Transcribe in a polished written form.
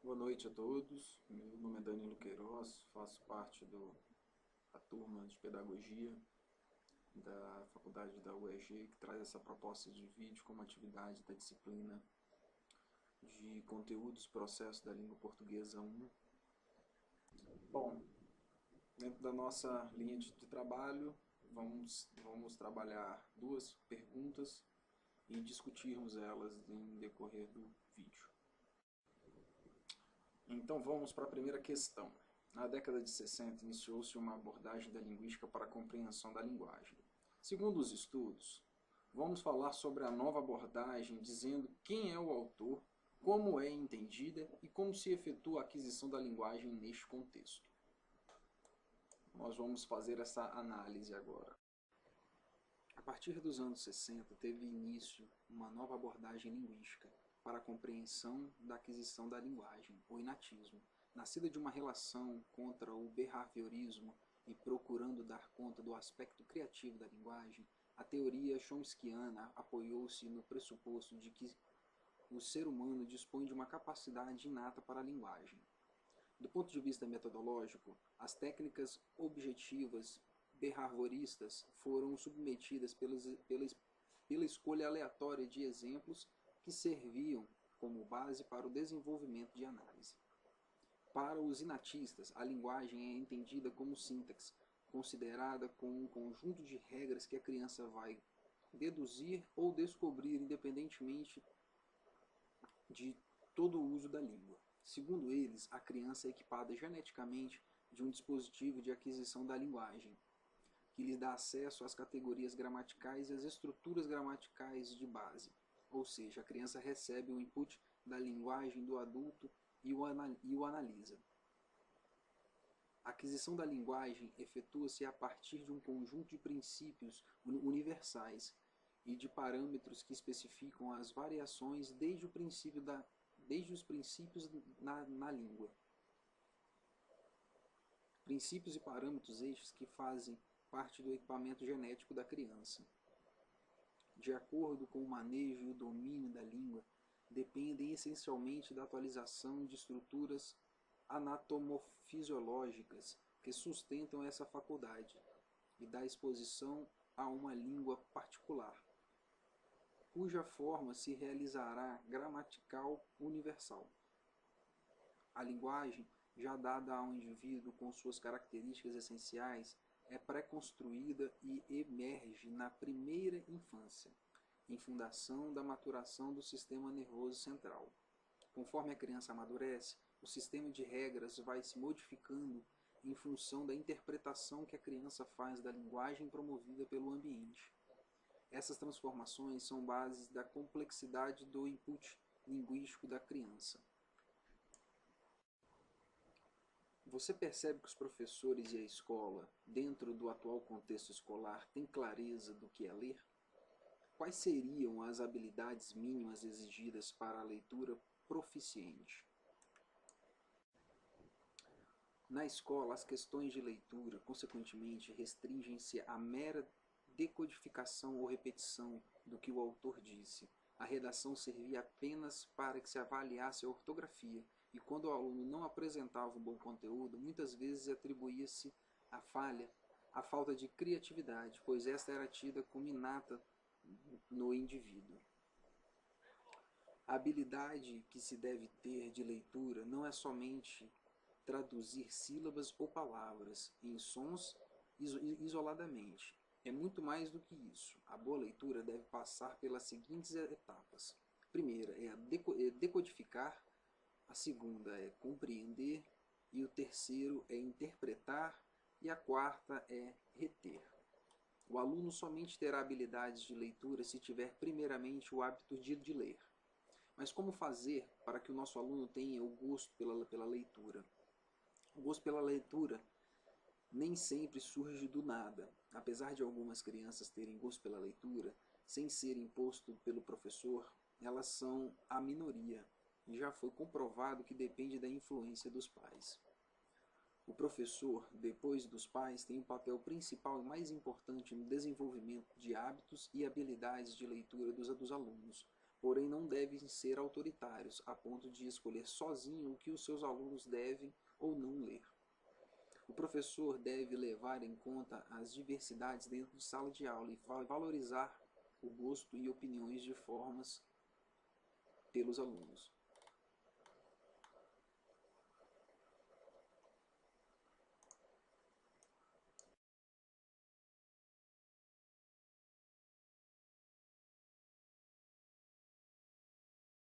Boa noite a todos. Meu nome é Danilo Queiroz, faço parte da turma de Pedagogia da Faculdade da UEG, que traz essa proposta de vídeo como atividade da disciplina de Conteúdos e Processos da Língua Portuguesa 1. Bom, dentro da nossa linha de trabalho, vamos trabalhar duas perguntas e discutirmos elas em decorrer do vídeo. Então vamos para a primeira questão. Na década de 60 iniciou-se uma abordagem da linguística para a compreensão da linguagem. Segundo os estudos, vamos falar sobre a nova abordagem dizendo quem é o autor, como é entendida e como se efetua a aquisição da linguagem neste contexto. Nós vamos fazer essa análise agora. A partir dos anos 60 teve início uma nova abordagem linguística para a compreensão da aquisição da linguagem, o inatismo, nascida de uma relação contra o behaviorismo e procurando dar conta do aspecto criativo da linguagem. A teoria chomskiana apoiou-se no pressuposto de que o ser humano dispõe de uma capacidade inata para a linguagem. Do ponto de vista metodológico, as técnicas objetivas behavioristas foram submetidas pela escolha aleatória de exemplos que serviam como base para o desenvolvimento de análise. Para os inatistas, a linguagem é entendida como sintaxe, considerada como um conjunto de regras que a criança vai deduzir ou descobrir independentemente de todo o uso da língua. Segundo eles, a criança é equipada geneticamente de um dispositivo de aquisição da linguagem, que lhe dá acesso às categorias gramaticais e às estruturas gramaticais de base. Ou seja, a criança recebe o input da linguagem do adulto e o analisa. A aquisição da linguagem efetua-se a partir de um conjunto de princípios universais e de parâmetros que especificam as variações desde os princípios na língua. Princípios e parâmetros estes que fazem parte do equipamento genético da criança. De acordo com o manejo e o domínio da língua, dependem essencialmente da atualização de estruturas anatomofisiológicas que sustentam essa faculdade e da exposição a uma língua particular, cuja forma se realizará gramatical universal. A linguagem, já dada ao indivíduo com suas características essenciais, é pré-construída e emerge na primeira infância, em fundação da maturação do sistema nervoso central. Conforme a criança amadurece, o sistema de regras vai se modificando em função da interpretação que a criança faz da linguagem promovida pelo ambiente. Essas transformações são bases da complexidade do input linguístico da criança. Você percebe que os professores e a escola, dentro do atual contexto escolar, têm clareza do que é ler? Quais seriam as habilidades mínimas exigidas para a leitura proficiente? Na escola, as questões de leitura, consequentemente, restringem-se à mera decodificação ou repetição do que o autor disse. A redação servia apenas para que se avaliasse a ortografia, e quando o aluno não apresentava um bom conteúdo, muitas vezes atribuía-se a falha à falta de criatividade, pois esta era tida como inata no indivíduo. A habilidade que se deve ter de leitura não é somente traduzir sílabas ou palavras em sons isoladamente. É muito mais do que isso. A boa leitura deve passar pelas seguintes etapas. A primeira é decodificar, a segunda é compreender, e o terceiro é interpretar, e a quarta é reter. O aluno somente terá habilidades de leitura se tiver primeiramente o hábito de ler. Mas como fazer para que o nosso aluno tenha o gosto pela leitura? O gosto pela leitura nem sempre surge do nada. Apesar de algumas crianças terem gosto pela leitura, sem ser imposto pelo professor, elas são a minoria, e já foi comprovado que depende da influência dos pais. O professor, depois dos pais, tem um papel principal e mais importante no desenvolvimento de hábitos e habilidades de leitura dos alunos, porém não devem ser autoritários, a ponto de escolher sozinho o que os seus alunos devem ou não ler. O professor deve levar em conta as diversidades dentro de sala de aula e valorizar o gosto e opiniões de formas pelos alunos.